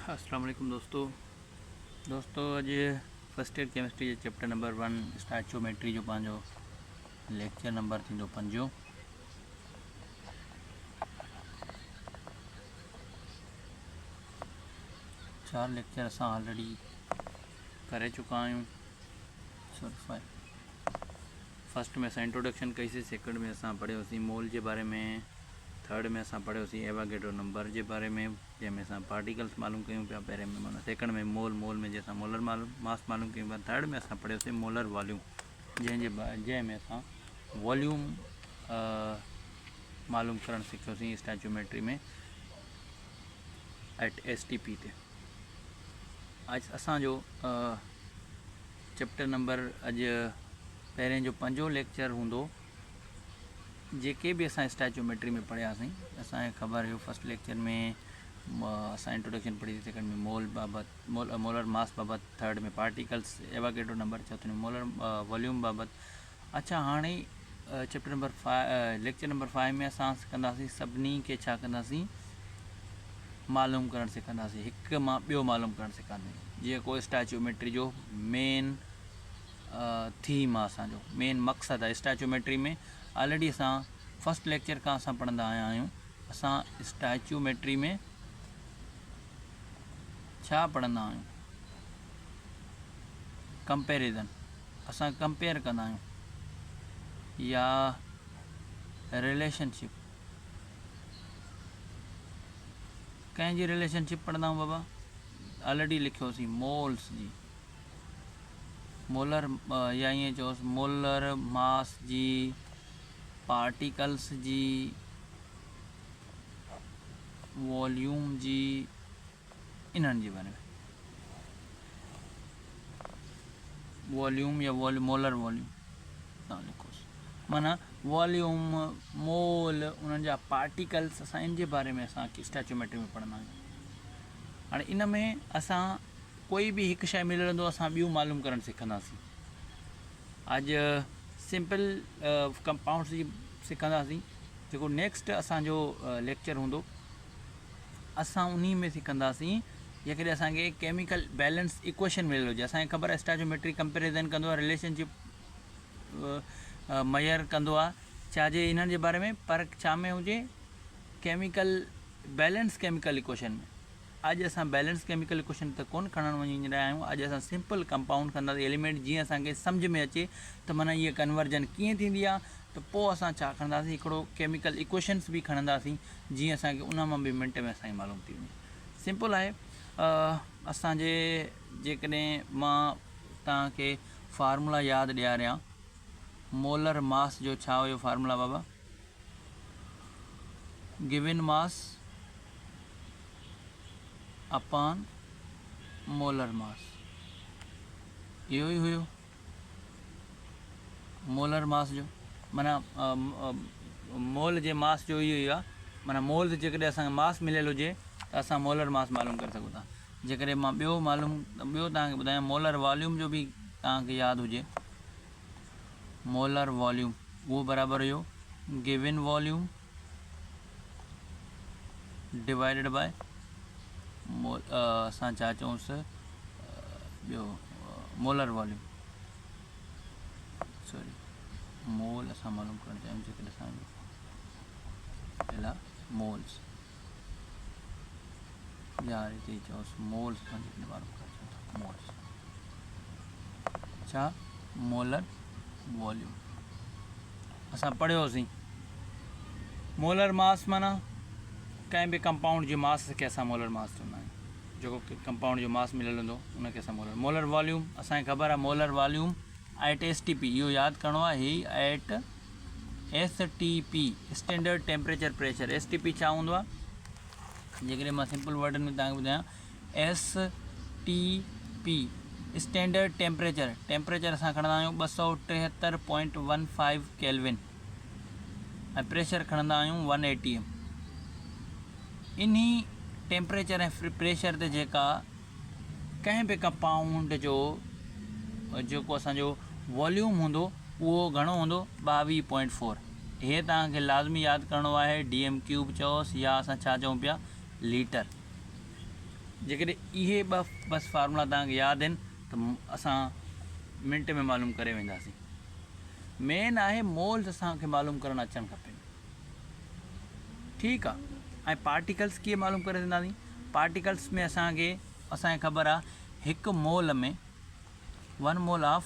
अस्सलाम वालेकुम दोस्तों अज first year chemistry chapter number 1 स्टैचोमेट्री जो पांजो लेक्चर नंबर थी 5। 4 लेक्चर अस ऑलरेडी करे चुका आयूँ। फर्स्ट में अस इंट्रोडक्शन कईसीं, सेकंड में अस पढ़ियोसीं मोल के बारे में, थर्ड में अस पढ़ियोसीं एवोगैड्रो नंबर के बारे में जैमें अस पार्टिकल्स मालूम कयूं पिया पहिरें में, माना सेकंड में मोल में जैसा मोलर मास मालूम कयूं पिया। थर्ड में अस पढ़ियोसीं मोलर वॉल्यूम जैमें अस वॉल्यूम मालूम करण सीखियोसीं स्टैचोमेट्री में एट STP ते। अज असांजो चैप्टर नंबर अज पहिरें जो 5 लेक्चर होंदो जेके भी असां स्टैचोमेट्री में पढ़ियासीं। असांखे ख़बर हो फर्स्ट लेक्चर में असां इंट्रोडक्शन पढ़ी, सेकंड में मोल बाबत मोलर मास बाबत, थर्ड में पार्टिकल्स एवोगैड्रो नंबर, चौथे में मोलर वॉल्यूम बाबत। अच्छा हाणे चैप्टर नंबर 5 लेक्चर नंबर 5 में असां कंदासीं सभिनी के छा कंदासीं मालूम करण सिखंदासीं, हिक मां ॿियो मालूम करण सिखंदासीं। जीअं को स्टैचोमेट्री जो मेन थीम आहे, असांजो मेन मक़सदु आहे स्टैचोमेट्री में। ऑलरेडी असां फर्स्ट लेक्चर का असां पढ़ंदा आया आहियूं। असां स्टैचोमेट्री में छा पढ़ंदा आहियूं, कंपेरिजन। असां कंपेयर कंदा आहियूं या रिलेशनशिप, कंहिंजी रिलेशनशिप पढ़ंदा आहियूं बाबा। ऑलरेडी लिखियोसीं मोल्स जी, मोलर या ईअं चयोसि मोलर मास जी, पार्टिकल्स जी, वॉल्यूम जी, इन्हनि जे बारे में। वॉल्यूम या मोलर वॉल्यूम तव्हां लिखोसि, माना वॉल्यूम, मोल, उन्हनि जा पार्टिकल्स, असां इन जे बारे में असां स्टैचोमेट्री में पढ़ंदा आहियूं। हाणे इन में असां कोई भी हिकु शइ मिलंदो असां ॿियूं मालूम करणु सिखंदासीं। अॼु सिंपल कंपाउंड्स जी सिखंदासीं। जेको नेक्स्ट असांजो लेक्चर हूंदो असां उन में सिखंदासीं जेकॾहिं असांखे केमिकल बैलेंस इक्वेशन मिलियल हुजे। असांखे ख़बर आहे स्टैचोमेट्री कंपेरिजन कंदो आहे, रिलेशनशिप मयर कंदो आहे छाजे इन्हनि जे बारे में, पर छा में हुजे केमिकल बैलेंस केमिकल इक्वेशन में। अॼु असां बैलेंस केमिकल इक्वेशन त कोन खणणु वञी रहिया आहियूं। अॼु असां सिंपल कंपाउंड कंदासीं, एलिमेंट जीअं असांखे सम्झ में अचे त माना इहा कन्वर्जन कीअं थींदी आहे। त पोइ असां छा खणंदासीं, हिकिड़ो केमिकल इक्वेशन्स बि खणंदासीं जीअं असांखे उन मां बि मिंट में असांखे मालूम थी वञे। सिंपल आहे। असांजे जेकॾहिं मां तव्हांखे फार्मूला यादि ॾियारियां, मोलर मास जो छा हुयो फार्मूला बाबा? Given mass upon molar mass, इहो ई हुयो मोलर मास जो, माना मोल जे मास जो इहो ई आहे। माना मोल जेकॾहिं असांखे मास मिलियल हुजे त असां मोलर मास मालूम करे सघूं था। जेकॾहिं मां ॿियो तव्हांखे ॿुधायां मोलर वॉल्यूम जो बि तव्हांखे यादि हुजे, मोलर वॉल्यूम उहो बराबरि हुयो गिवन वॉल्यूम डिवाइडेड बाय असां छा चऊंसि ॿियो मोलर वॉल्यूम, सॉरी मोल असां मालूम करणु चाहियूं जेकॾहिं असांजो पहिला मोल्स या हिते चयोसि मोल्स, असां जेकॾहिं मालूम करणु चाहियूं था मोल्स छा मोलर वॉल्यूम। असां पढ़ियोसीं मोलर मास माना कंहिं बि कंपाउंड जे मास खे असां मोलर मास चवंदा आहियूं। जेको कंपाउंड जो मास मिलियल हूंदो उनखे असां मोलर वॉल्यूम। असांखे ख़बर आहे मोलर वॉल्यूम एट STP, इहो यादि करिणो आहे, ही at STP standard temperature pressure. STP छा हूंदो आहे, जेकॾहिं मां सिंपल वर्डन में तव्हांखे ॿुधायां, STP स्टैंडर्ड टेम्परेचर असां खणंदा आहियूं 273.15 केल्विन ऐं प्रेशर खणंदा आहियूं 1 ATM। इन्ही टेम्परेचर ऐं प्रेशर ते जेका कंहिं बि कंपाउंड जो जेको असांजो वॉल्यूम हूंदो उहो घणो हूंदो 22.4। हे तव्हांखे लाज़मी यादि करिणो आहे, DM³ चयोसि या असां छा चऊं पिया लीटर। जेकॾहिं इहे बस फार्मूला तव्हांखे यादि आहिनि त असां मिंट में मालूम करे वेंदासीं। मेन आहे मोल्स असांखे मालूम करणु अचणु खपनि। ठीकु आहे। ऐं पार्टिकल्स कीअं मालूम करे सघंदासीं? पार्टिकल्स में असांखे ख़बर आहे हिकु मोल में 1 मोल ऑफ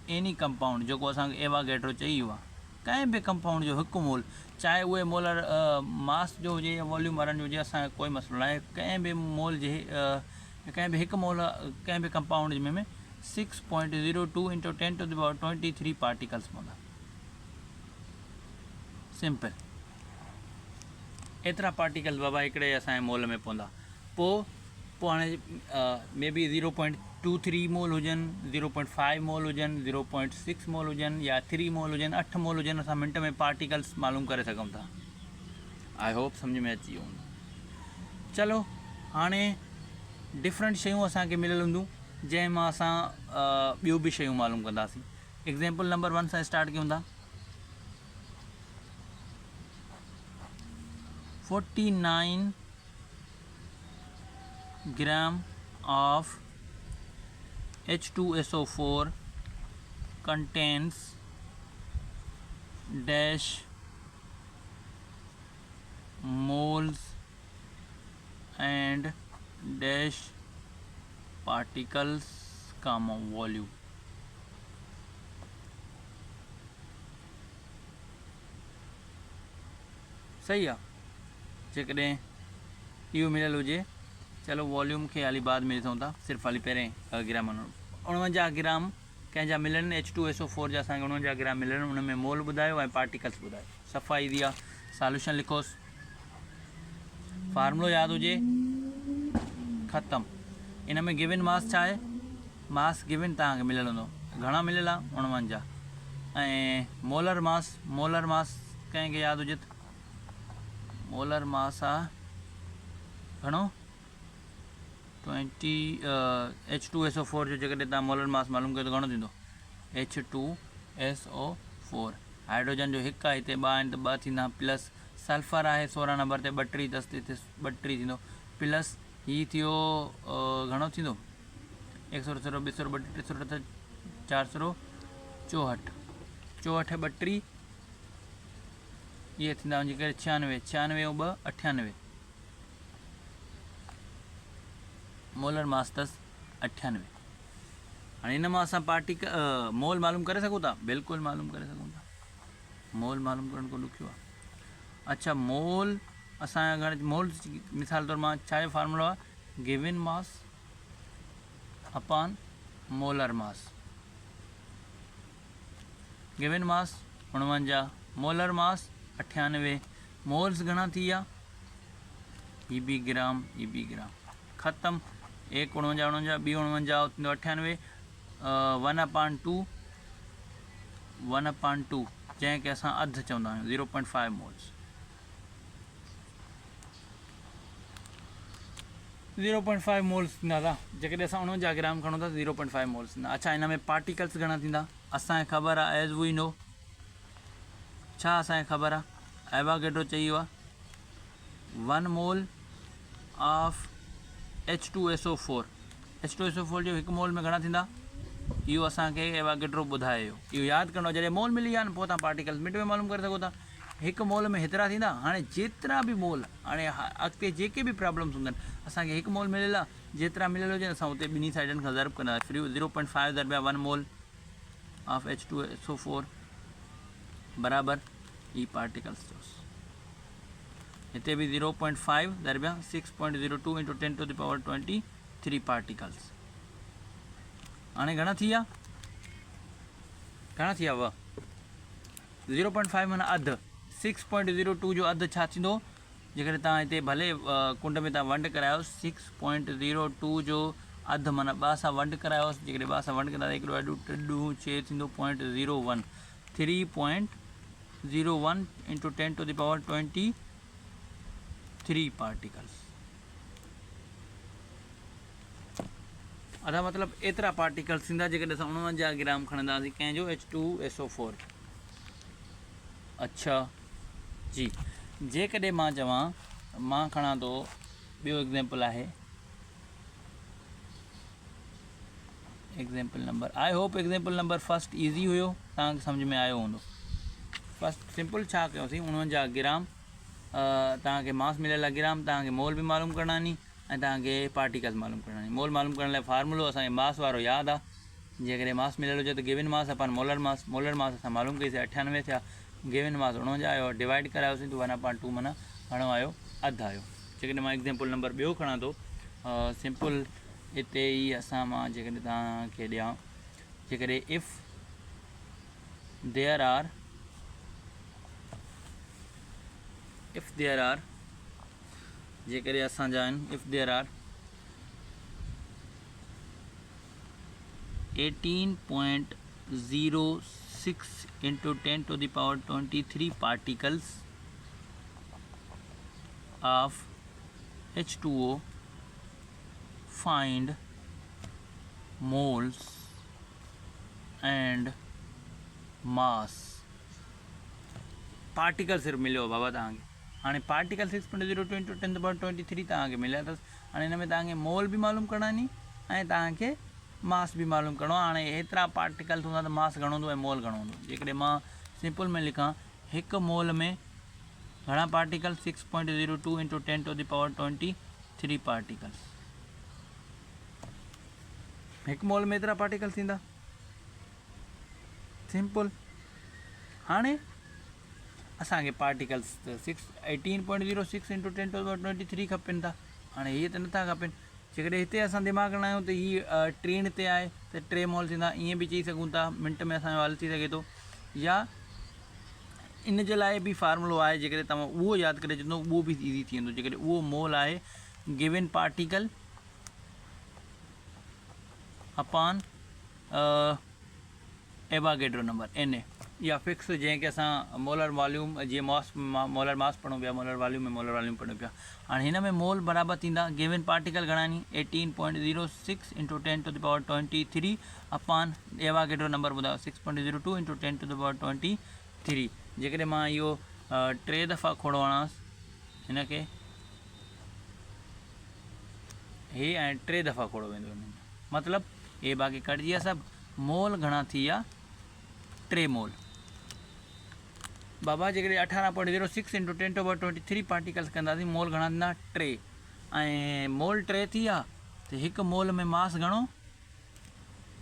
एनी कंपाउंड, जेको असांखे एवागेड्रो चई वियो आहे, कंहिं बि कंपाउंड जो हिकु मोल, चाहे उहे मोलर मास जो हुजे या वॉल्यूम वारनि जो हुजे, असांखे कोई मसइलो न आहे। कंहिं बि मोल जे कंहिं बि हिकु मोल कंहिं बि कंपाउंड में 6.02 × 10⁻23 पार्टिकल्स पवंदा। सिंपल, एतिरा पार्टिकल्स बाबा हिकिड़े असांजे मोल में पवंदा। पोइ हाणे मे बी 0.23 मोल हुजनि, 0.5 मोल हुजनि, 0.6 मोल हुजनि या 3 मोल हुजनि, 8 मोल हुजनि, असां मिंट में पार्टिकल्स मालूम करे सघूं था। आई होप सम्झ में अची वियो हूंदो। चलो, हाणे डिफरेंट शयूं असांखे मिलियल हूंदियूं जंहिंमां असां ॿियूं बि शयूं मालूम कंदासीं। एग्ज़ाम्पल नंबर 1 सां स्टार्ट कयूं था। 49 gram of H2SO4 contains dash moles and dash particles comma volume। सही आहे। जेकॾहिं इहो मिलियल हुजे, चलो वॉल्यूम खे हाली बाद में ॾिसूं था, सिर्फ़ु हाली पहिरें ग्राम 49 ग्राम कंहिंजा मिलनि, H2SO4 जा असांखे 49 ग्राम मिलनि, उन में मोल ॿुधायो ऐं पार्टिकल्स ॿुधायो। सफ़ा ईंदी आहे। सॉल्यूशन लिखोसि, फार्मूलो यादि हुजे, ख़तमु। इन में गिवन मास छा आहे? मास गिवन तव्हांखे मिलियल हूंदो, घणा मिलियल आहे? 49। ऐं मोलर मास कंहिंखे यादि हुजे त मोलर मास आहे घणो? 20 H2SO4 जो जेकॾहिं तव्हां मोलर मास मालूम कयो त घणो थींदो? H2SO4। हाइड्रोजन जो हिकु आहे, हिते 2 आहिनि त 2 थींदा, प्लस सल्फर आहे 16 नंबर ते 32 अथसि, हिते 32 थींदो, प्लस हीअ थियो घणो थींदो? 100 200 300 400 64 32 इहे थींदा वञी करे 96 96 ऐं 2 98। मोलर मास अथसि 98। हाणे इन मां असां मोल मालूम करे सघूं था? बिल्कुलु मालूम करे सघूं था। मोल मालूम करणु को ॾुखियो आहे? अच्छा, मोल असांजा घणे मोल, मिसाल तौरु मां छा जो फार्मूलो आहे? गिवन मास अपॉन मोलर मास। Given mass 49, molar mass 98, moles घणा थी विया? ही बी ग्राम, ही बी ग्राम। ख़तमु। एक 49 49 बी 49 थींदो 98, 1/2 1/2 जंहिंखे असां अधु चवंदा आहियूं, 0.5 मोल्स। 0.5 मोल्स थींदा था। जेकॾहिं असां 49 ग्राम खणूं था 0.5 मोल्स थींदा। अच्छा, हिन में पार्टिकल्स घणा थींदा? असांखे ख़बर आहे, एज़ वी नो, छा असांखे ख़बर आहे? एवागेड्रो चई वियो आहे 1 मोल ऑफ H2SO4। H2SO4 जो हिकु मोल में घणा थींदा? इहो असांखे एवागेड्रो ॿुधायो। इहो यादि करिणो, जॾहिं मोल मिली विया न, पोइ तव्हां पार्टिकल्स मिंट में मालूम करे सघो था। हिकु मोल में हेतिरा थींदा। हाणे जेतिरा बि मोल, हाणे अॻिते जेके बि प्रॉब्लम्स हूंदा आहिनि, असांखे हिकु मोल मिलियल आहे, जेतिरा मिलियल हुजनि असां उते ॿिन्ही साइडनि खां ज़र्ब कंदा। फ्री 0.5 दरबिया 1 मोल ऑफ H2SO4 बराबरि ई पार्टिकल्स चयोसि। हिते बि 0.5 दरबिया 6.02 × 10⁻23 पार्टिकल्स। हाणे घणा थी विया? घणा थी विया हुआ? 0.5 माना अधु। 6.02 जो अधु छा थींदो? जेकॾहिं तव्हां हिते भले कुंड में तव्हां वंड करायो, 6.02 जो अधु माना 2 सां वंड करायोसि। जेकॾहिं 2 सां वंड कंदा 1 2 2 6 थींदो 0.01। 3.01 × 10⁻23 पार्टिकल्स। अदा मतिलबु एतिरा पार्टिकल्स थींदा जेकॾहिं असां 49 ग्राम खणंदासीं कंहिंजो H2SO4। अच्छा जी, जेकॾहिं मां चवां, मां खणां थो ॿियो एग्ज़ाम्पल आहे example number, I hope example number first easy हुयो, तव्हांखे सम्झ में आयो हूंदो। फर्स्ट सिंपल छा कयोसीं, 49 ग्राम, तव्हांखे मास मिलियल आहे ग्राम, तव्हांखे मोल बि मालूम करणा नी ऐं तव्हांखे पार्टिकल्स मालूम करणा नी। मोल मालूम करण लाइ फार्मूलो असांखे मास वारो यादि आहे। जेकॾहिं मास मिलियल हुजे त गिवन मास अपन मोलर मास असां मालूम कईसीं 98 थिया, गिवन मास 49 आयो, डिवाइड करायोसीं त 1/2 माना घणो आयो, अधु आयो। जेकॾहिं मां एग्जाम्पल नंबर ॿियो खणां थो, सिंपल हिते ई असां मां जेकॾहिं तव्हांखे ॾियां, जेकॾहिं इफ़ देयर आर जेकॾहिं असांजा आहिनि if there R 18.06 into 10 to the power 23 particles of H2O, find moles and mass। Particle सिर्फ़ु मिलियो बाबा तव्हांखे। हाणे particle 6.02 into 10 to the power 23 तव्हांखे मिलिया अथसि। हाणे हिन में तव्हांखे मोल बि मालूम करणा नी ऐं तव्हांखे मास भी मालूम करणो आहे। हाणे एतिरा पार्टिकल्स हूंदा त मास घणो हूंदो ऐं मोल घणो हूंदो। जेकॾहिं मां सिंपल में लिखां, हिकु मोल में घणा particle, 6.02 into 10 to the power 23 particles. हिकु मोल में एतिरा पार्टिकल्स थींदा, सिंपल। हाणे असांखे पार्टिकल्स त 18.06 into 10 to the power 23 खपनि था। हाणे इहे त नथा खपनि। जेकॾहिं हिते असां दिमाग़ हणायूं त हीअ 3 ते आहे त 3 मोल थींदा, ईअं बि चई सघूं था, मिंट में असांजो हल थी सघे थो। या इन जे लाइ बि फार्मूलो आहे, जेकॾहिं तव्हां उहो यादि करे छॾींदो उहो बि ईज़ी थी वेंदो। जेकॾहिं उहो मोल आहे given particle upon Avogadro number NA, या फिक्स जंहिंखे असां मोलर वॉल्यूम, जीअं मोलर मास पढ़ूं पिया, मोलर वॉल्यूम में मोलर वॉल्यूम पढ़ूं पिया। हाणे हिन में मोल बराबरि थींदा गिवन पार्टिकल घणा नी, 18.06 into 10 to the power 23 upon Avogadro number ॿुधायो 6.02 into 10 to the power 23। जेकॾहिं मां इहो 3 दफ़ा खोड़ो हणांसि हिनखे, हे ऐं 3 दफ़ा खोड़ो वेंदो हिन में, मतिलबु हे बाक़ी कटिजी विया सभु। मोल घणा थी विया, 3 मोल। बाबा जेकॾहिं 18.06 into 10 to the power 23 particles कंदासीं, मोल घणा थींदा, 3। ऐं मोल 3 थी विया त हिकु मोल में मास घणो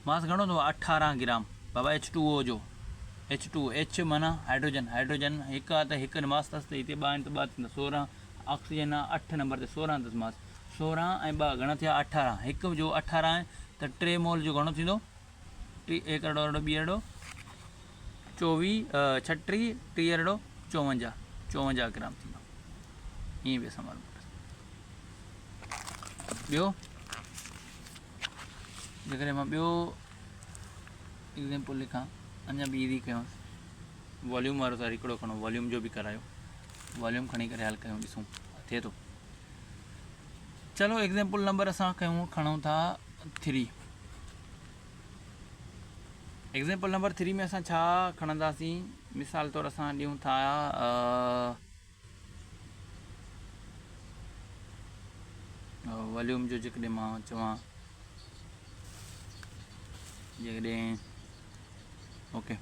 अथव, 18 ग्राम। बाबा H2O जो H माना हाइड्रोजन हिकु आहे त हिकु मास अथसि, त हिते 2 आहिनि त 2 थींदा 16। ऑक्सीजन आहे 8 नंबर ते, 16 अथसि मास। 16 ऐं 2 घणा थिया, 18। हिकु जो 18 आहे त 3 मोल जो घणो थींदो, 1 अरड़ो 2 अरड़ो 24, 36, 3 अरड़ो 54 ग्राम थींदो। ईअं बि असां मालूम कयोसीं। ॿियो जेकॾहिं मां ॿियो एग्जाम्पल लिखां, अञा बि ईज़ी कयोसि, वॉल्यूम वारो सां हिकिड़ो खणो, वॉल्यूम जो बि करायो, वॉल्यूम खणी करे हल कयूं, ॾिसूं थिए थो। चलो एग्जाम्पल नंबर असां खणूं था 3। एग्जाम्पल नंबर 3 में असां छा खणंदासीं, मिसाल तौरु असां ॾियूं था वॉल्यूम जो। जेकॾहिं मां चवां, जेकॾहिं ओके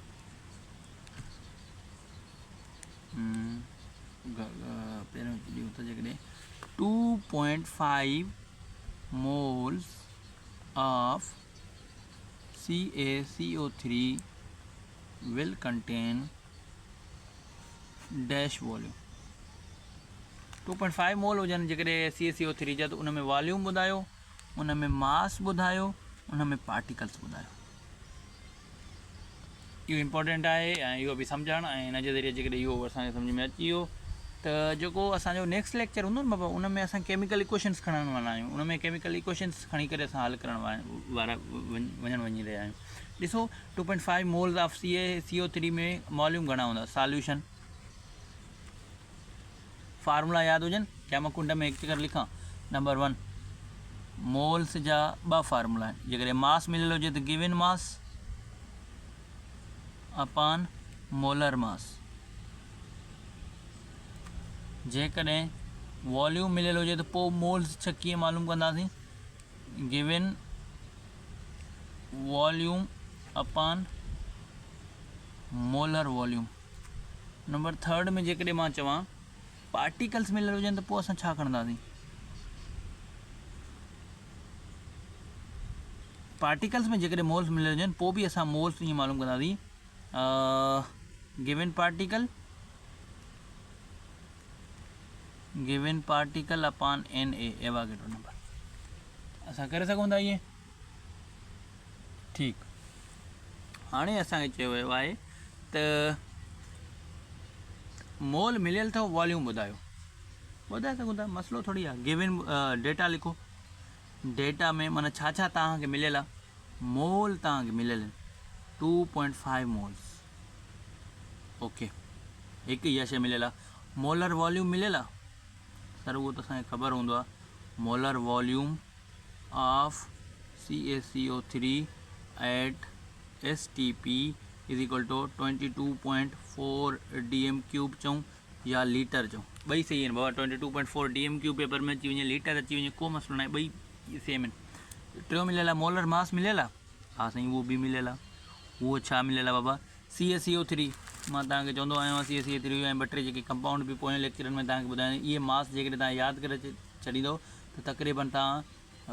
पहिरियों ॾियूं था, जेकॾहिं 2.5 moles of CaCO3 will contain dash volume। 2.5 मोल हुजनि जेकॾहिं CaCO3 जा, त उन में वॉल्यूम ॿुधायो, उन में मास ॿुधायो, उन में पार्टिकल्स ॿुधायो। इहो इम्पोर्टेंट आहे ऐं इहो बि सम्झणु, ऐं हिन जे ज़रिए जेकॾहिं इहो असांखे सम्झ में अची वियो त जेको असांजो नेक्स्ट लेक्चर हूंदो न बाबा, उन में असां केमिकल इक्वेशन्स खणण वारा आहियूं। उन में केमिकल इक्वेशन्स खणी करे असां हल करण वारा वञी रहिया आहियूं। ॾिसो 2.5 मोल्स ऑफ CaCO3 में वॉल्यूम घणा हूंदा, सॉल्यूशन फार्मूला यादि हुजनि, क्या मां कुंड में हिकु चकर लिखां। नंबर 1, मोल्स जा 2 फार्मूला आहिनि। जेकॾहिं मास मिलियल हुजे त गिवन मास अपॉन मोलर मास। जेकॾहिं वॉल्यूम मिलियल हुजे त पोइ मोल्स कीअं मालूम कंदासीं, गिवन वॉल्यूम अपान मोलर वॉल्यूम। नंबर थर्ड में जेकॾहिं मां चवां पार्टिकल्स मिलियल हुजनि त पोइ असां छा खणंदासीं? पार्टिकल्स में जेकॾहिं मोल्स मिलियल हुजनि पोइ बि असां मोल्स ईअं मालूम कंदासीं, given particle upon N A Avogadro number असां करे सघूं था इएं। ठीकु, हाणे असांखे चयो वियो आहे त मोल मिलियल अथव, वॉल्यूम ॿुधायो। ॿुधाए सघूं था, मसइलो थोरी आहे। गिवन डेटा लिखो, डेटा में माना छा छा तव्हांखे मिलियल आहे। मोल तव्हांखे मिलियल आहिनि 2.5 मोल्स, ओके, हिकु इहा शइ मिलियल आहे। मोलर वॉल्यूम मिलियल आहे सर, उहो त असांखे ख़बर हूंदो आहे। Molar volume of CaCO3 at STP is equal to 22.4 dm³ चऊं या लीटर चऊं, ॿई सही आहिनि बाबा। 22.4 dm³ पेपर में अची वञे, लीटर अची वञे, को मसइलो न आहे, ॿई सेम आहिनि। टियों मिलियल आहे मोलर मास मिलियल आहे, हा साईं उहो बि मिलियल आहे। उहो छा मिलियल आहे बाबा? CaCO3। मां तव्हांखे चवंदो आहियां CaCO3 ऐं ॿ टे जेके कंपाउंड बि पोएं लेक्चरनि में तव्हांखे ॿुधायां। इहे मास जेकॾहिं तव्हां यादि करे छॾींदो त तक़रीबन तव्हां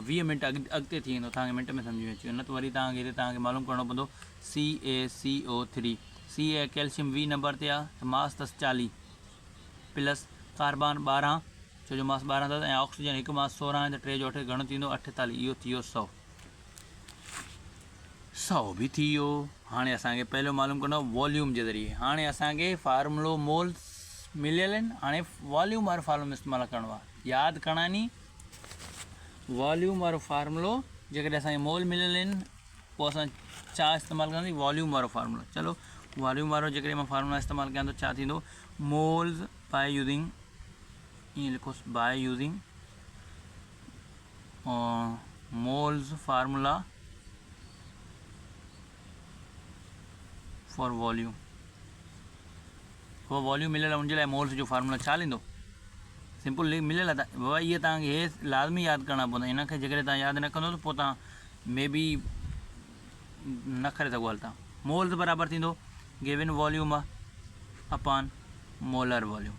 20 मिंट अॻिते थी वेंदो, तव्हांखे मिंट में सम्झ में अची वेंदो। न त वरी तव्हांखे तव्हांखे मालूम करिणो पवंदो CaCO3। Ca कैल्शियम 20 नंबर ते आहे त मास अथसि 40 प्लस कार्बन 12, छो जो मास 12 अथसि, ऐं ऑक्सीजन हिकु मास 16 आहे त 3 जो 8 घणो थींदो? 48। इहो थी वियो 100 बि थी वियो। हाणे असांखे पहिरियों मालूम करिणो आहे वॉल्यूम जे ज़रिए। हाणे असांखे फार्मूलो मोल्स मिलियल आहिनि, हाणे वॉल्यूम वारो फार्मूलो इस्तेमालु करिणो आहे। यादि करणी वॉल्यूम वारो फार्मूलो, जेकॾहिं असांखे मोल मिलियल आहिनि पोइ असां छा इस्तेमालु कंदासीं? वॉल्यूम वारो फार्मूलो। चलो वॉल्यूम वारो जेकॾहिं मां फार्मूला इस्तेमालु कयां त छा थींदो? मोल्स बाय यूज़िंग, ईअं लिखोसि, by using moles formula for volume. उहो वॉल्यूम मिलियल आहे, उनजे लाइ मोल्स जो फार्मूला छा लींदो? सिंपल मिलियल आहे। बाबा इहे तव्हांखे हे लाज़मी यादि करणा पवंदा। हिनखे जेकॾहिं तव्हां यादि न कंदो त पोइ तव्हां मे बी न करे सघो। हल तव्हां मोल्स बराबरि थींदो गिवन वॉल्यूम आहे अपान मोलर वॉल्यूम।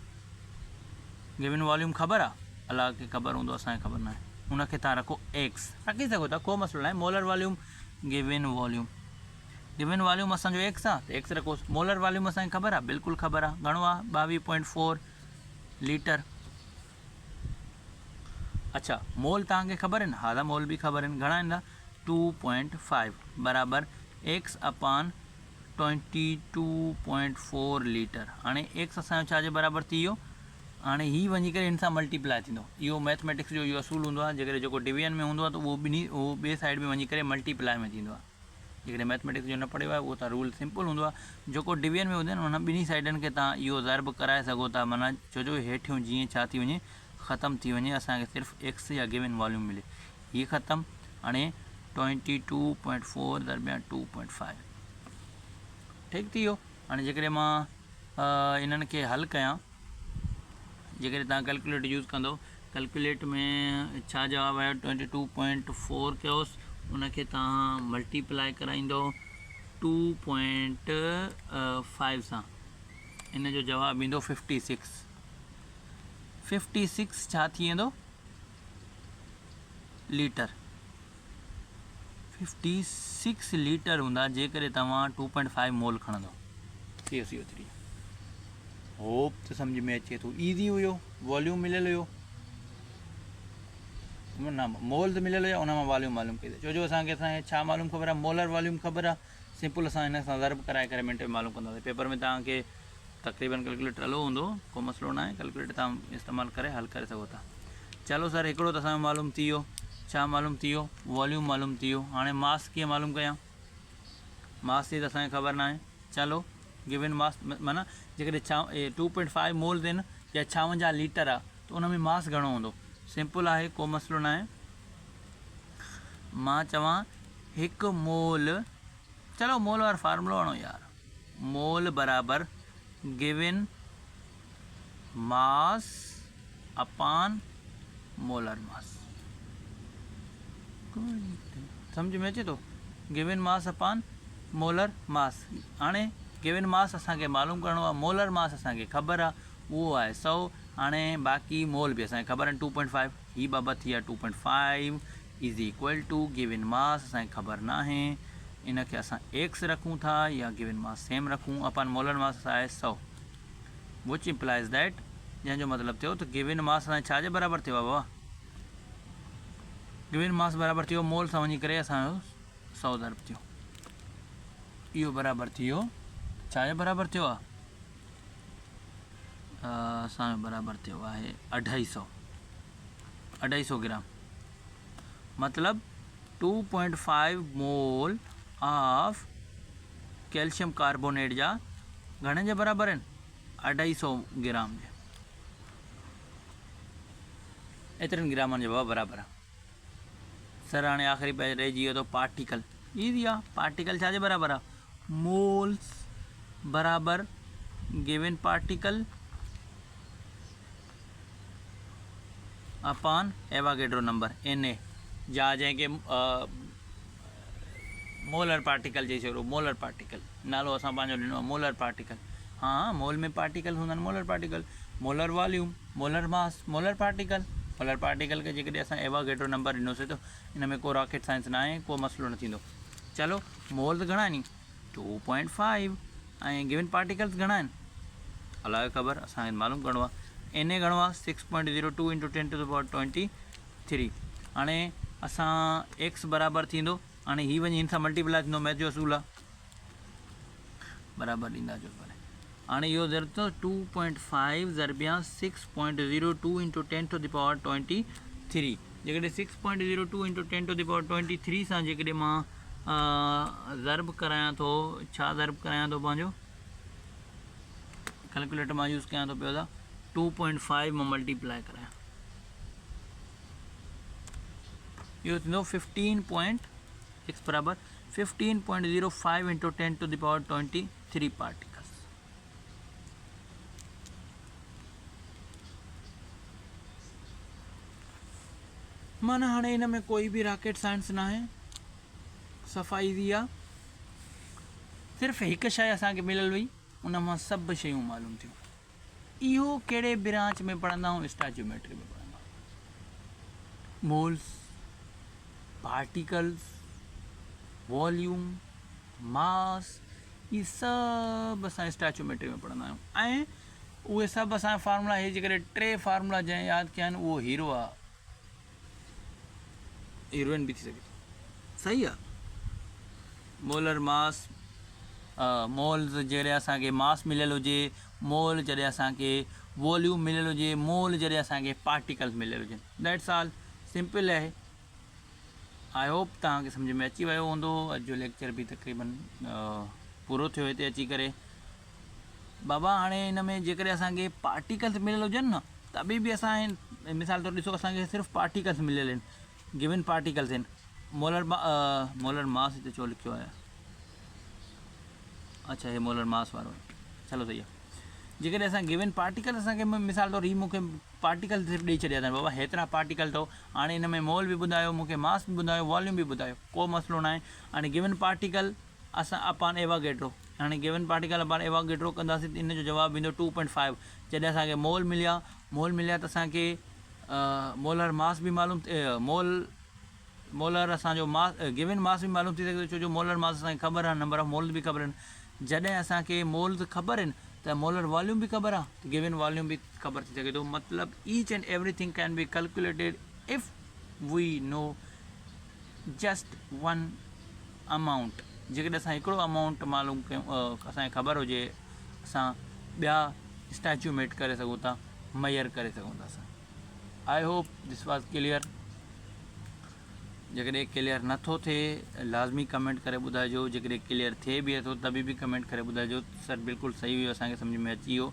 गिवन वॉल्यूम ख़बर आहे, अलाह खे ख़बर हूंदो, असांखे ख़बर न आहे। उनखे तव्हां रखो एक्स, रखी सघो था, को मसइलो न आहे। Molar volume given volume, given volume असांजो एक्स आहे त एक्स रखोसि। मोलर वॉल्यूम असांखे ख़बर आहे, बिल्कुलु ख़बर आहे, घणो आहे? 22.4 लीटर। अच्छा, मोल तव्हांखे ख़बर आहिनि? हा, मोल बि ख़बर आहिनि। घणा आहिनि? 2.5 बराबरि एक्स अपान 22.4 लीटर। हाणे एक्स असांजो छाजे बराबरि थी वियो? हाणे हीअ वञी करे हिन सां मल्टीप्लाई थींदो। इहो मैथमेटिक्स जो इहो असूल हूंदो आहे, जेकॾहिं जेको डिवीजन में हूंदो आहे त उहो ॿिए साइड में वञी करे मल्टीप्लाई में थींदो आहे। जेकॾहिं मैथमेटिक्स जो न पढ़ियो आहे उहो त रूल सिंपल हूंदो आहे। जेको डिवीजन में हूंदो आहे न, हुन ॿिन्ही साइडनि खे तव्हां इहो ज़र्ब कराए सघो था, माना छो जो हेठियों जीअं छा थी वञे, ख़तमु थी वञे, असांखे सिर्फ़ु एक्स या गिवन वॉल्यूम मिले। हीअ ख़तमु। हाणे 22.4 दरमियान 2.5 ठीकु थी वियो। हाणे जेकॾहिं मां इन्हनि खे हल कयां, जेकॾहिं तव्हां कैलकुलेटर यूज़ कंदो, कैलकुलेट में छा जवाबु आयो? 22.4 कयोसि, उनखे तव्हां मल्टीप्लाई कराईंदो 2.5 सां, इन जो जवाबु ईंदो 56। 56 छा थी वेंदो? लीटर। 56 लीटर हूंदा जेकॾहिं तव्हां 2.5 मोल खणंदो CaCO3। होप त सम्झ में अचे थो। ईज़ी हुयो, वॉल्यूम मिलियल हुयो, न मोल त मिलियल हुया, उन मां वॉल्यूम मालूम कई। छो जो असांखे छा मालूम ख़बर आहे? मोलर वॉल्यूम ख़बर आहे। सिंपल असां हिन सां ज़र्ब कराए करे मिंट में मालूम कंदासीं। पेपर में तव्हांखे तक़रीबन कैलकुलेटर हलो हूंदो, को मसइलो न आहे, कैलकुलेटर तव्हां इस्तेमालु करे हल करे सघो था। चलो सर, हिकिड़ो त असांजो मालूम थी वियो, छा मालूम थी वियो? वॉल्यूम मालूम थी वियो। हाणे मास कीअं मालूम कयां? मास जी त असांखे ख़बर न आहे। चलो गिवन मास माना जेकॾहिं 2.5 मोल्स आहिनि या 56 लीटर आहे त उन में मास घणो हूंदो? सिंपल आहे, को मसइलो न आहे। मां चवां हिकु मोल, चलो मोल वारो फार्मूलो हणो यार। मोल बराबरि गिवन मास अपान मोलर मास। सम्झ में अचे थो? गिवन मास अपॉन मोलर मास। हाणे गिवन मास असांखे मालूम करिणो आहे, मोलर मास असांखे ख़बर आहे उहो आहे 100। हाणे बाक़ी मोल बि असांखे ख़बर आहिनि 2.5, ही बाबति थी आहे 2.5 is equal to given mass असांखे ख़बर न आहे, इनखे असां एक्स रखूं था या गिवन मास सेम रखूं अपन मोलर मास आहे 100, विच इम्प्लाइज़ दैट, जंहिंजो मतिलबु थियो त गिवन मास असांजे छाजे बराबरि थियो आहे बाबा, गिवन मास बराबरि थियो मोल सां वञी करे असांजो 100 ज़रब थियो, इहो बराबरि थी वियो छाजे बराबरि थियो आहे, असांजो बराबरि थियो आहे 250 ग्राम, मतिलबु 2.5 मोल ऑफ कैल्शियम कार्बोनेट जा घणे जे बराबरि आहिनि, 250 ग्राम जे, एतिरनि ग्रामनि जे बाबा बराबरि आहे। सर हाणे आख़िरी पेज रहिजी वियो त पार्टिकल, ईज़ी आहे, पार्टिकल छाजे बराबरि आहे, मोल्स बराबरि given particle upon Avogadro number N A, जा जंहिंखे मोलर पार्टिकल चई छॾियो, मोलर पार्टिकल नालो असां पंहिंजो ॾिनो आहे मोलर पार्टिकल। हाँ मोल में पार्टिकल हूंदा आहिनि molar particle, molar volume, molar mass, molar particle. Molar particle खे जेकॾहिं असां एवागेड्रो नंबर ॾिनोसीं त इन में को रॉकेट साइंस न आहे, को मसइलो न थींदो। चलो मोल्स घणा आहिनि 2.5 ऐं गिवन पार्टिकल्स घणा आहिनि अलाए ख़बर, असांखे मालूम करिणो आहे। एन ए घणो आहे 6.02 × 10⁻23। हाणे असां एक्स बराबरि थींदो, हाणे हीअ वञी हिन सां मल्टीप्लाई थींदो, मैथ जो असूल आहे, बराबरि ॾींदा जो भले। हाणे इहो ज़रूरत 2.5 ज़रबिया 6.02 × 10⁻23, जेकॾहिं 6.02 × 10⁻23 सां जेकॾहिं मां ज़रब करायां थो, छा ज़रब करायां थो, पंहिंजो कैलकुलेटर मां यूज़ कयां थो पियो था, 2.5 मां मल्टीप्लाई करायां, इहो थींदो 15.6 बराबरि 15.05 × 10⁻23 पार्टिकल्स। माना हाणे हिन में कोई बि रॉकेट साइंस न आहे, सफ़ा ईज़ी आहे, सिर्फ़ु हिकु शइ असांखे मिलियल हुई, उन मां सभु शयूं मालूम थियूं। इहो कहिड़े ब्रांच में पढ़ंदा आहियूं, स्टैच्यूमेट्री में पढ़ंदा आहियूं। मोल्स, पार्टिकल्स, वॉल्यूम, मास, इहे सभु असां स्टैच्यूमेट्री में पढ़ंदा आहियूं, ऐं उहे सभु असांजा फार्मूला, हे जेकॾहिं 3 फार्मूला जंहिं यादि कया आहिनि उहो हीरो आहे, हीरोइन बि थी सघे, सही आहे। मोलर मास, मोल्स जॾहिं असांखे मास मिलियल हुजे, मोल जॾहिं असांखे वॉल्यूम मिलियल हुजे, मोल जॾहिं असांखे पार्टिकल्स मिलियल हुजनि, दैट्स ऑल, सिंपल आहे। आई होप तव्हांखे सम्झ में अची वियो हूंदो। अॼु जो लेक्चर बि तक़रीबन पूरो थियो हिते अची करे। बाबा हाणे हिन में जेकॾहिं असांखे पार्टिकल्स मिलियल हुजनि न, त अभी बि असां मिसाल तौरु ॾिसो, असांखे सिर्फ़ु पार्टिकल्स मिलियल आहिनि, गिवन पार्टिकल्स आहिनि, मोलर मास हिते छो लिखियो आहे, अच्छा हे मोलर मास वारो आहे, चलो सही आहे। जेकॾहिं असां गिवन पार्टिकल असांखे मिसाल तौरु हीअ मूंखे पार्टिकल सिर्फ़ु ॾेई छॾिया अथनि, बाबा हेतिरा पार्टिकल अथव, हाणे हिन में मोल बि ॿुधायो, मूंखे मास बि ॿुधायो, वॉल्यूम बि ॿुधायो, को मसइलो न आहे। हाणे गिवन पार्टिकल असां अपॉन एवागेड्रो, हाणे गिवन पार्टिकल अपॉन एवागेड्रो कंदासीं त इन जो जवाबु ईंदो 2.5। जॾहिं असांखे मोल मिलिया त असांखे मोलर मास बि मालूम, मोलर असांजो मास, गिवन मास बि मालूम थी सघे, छो जो मोलर मास असांखे ख़बर आहे, नंबर ऑफ मोल्स बि ख़बर आहिनि। जॾहिं असांखे मोल्स ख़बर आहिनि त मोलर वॉल्यूम बि ख़बर आहे, त गिवन वॉल्यूम बि ख़बर थी सघे थो। मतिलबु each and everything can be calculated if we know just one amount. जेकॾहिं असां हिकिड़ो अमाउंट मालूम कयूं, असांखे ख़बर हुजे, असां ॿिया स्टैच्यूमेट करे सघूं था, मयर करे सघूं था असां। I hope this was clear. जेकॾहिं क्लियर नथो थिए लाज़मी कमेंट करे ॿुधाइजो, जेकॾहिं क्लियर थिए बि थो तभी बि कमेंट करे ॿुधाइजो सर बिल्कुलु सही हुयो, असांखे सम्झ में अची वियो।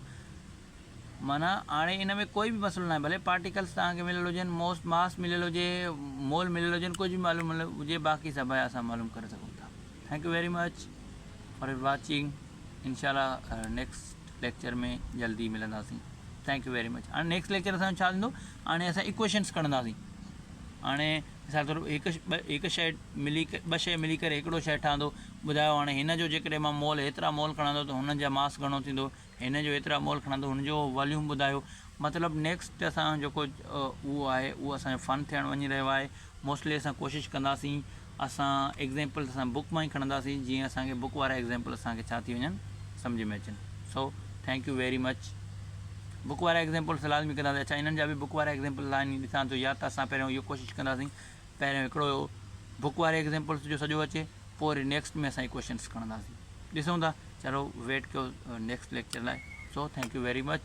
माना हाणे इन में कोई बि मसइलो न आहे, भले पार्टिकल्स तव्हांखे मिलियल हुजनि, मास मिलियल हुजे, मोल मिलियल हुजनि, कुझु बि मालूम हुजे, बाक़ी सभु असां मालूम करे सघूं था। Thank U very much for watching. इंशाल्लाह नेक्स्ट लेक्चर में जल्दी मिलंदासीं। Thank U very much. हाणे नेक्स्ट लेक्चर असांजो छा थींदो, हाणे असां इक्वेशन्स खणंदासीं। हाणे मिसाल तौर हिकु शइ मिली ॿ शइ मिली करे हिकिड़ो शइ ठहंदो। ॿुधायो हाणे हिन जो जेकॾहिं मां मोल एतिरा मोल खणंदो त हुननि जा मास घणो थींदो, हिन जो एतिरा मोल खणंदो हुनजो वॉल्यूम ॿुधायो। मतिलबु नेक्स्ट असांजो जेको उहो आहे उहो असांजो फन थियणु वञी रहियो आहे। मोस्टली असां कोशिशि कंदासीं असां एग्ज़ाम्पल असां बुक मां ई खणंदासीं जीअं असांखे बुक वारा एग्ज़ाम्पल असांखे छा थी वञनि सम्झ में अचनि। So thank U very much. Book वारा एग्ज़ाम्पल्स लाज़मी कंदासीं। अच्छा, इन्हनि जा बि बुक वारा एग्ज़ाम्पल लाइन ॾिसां थो, या त असां पहिरियों इहो कोशिशि कंदासीं पहिरियों हिकिड़ो बुक वारे एग्ज़ाम्पल्स जो सॼो अचे, पोइ वरी नेक्स्ट में असां क्वेश्चन्स खणंदासीं। ॾिसूं था, चलो वेट कयो नेक्स्ट लेक्चर लाइ। So thank U very much.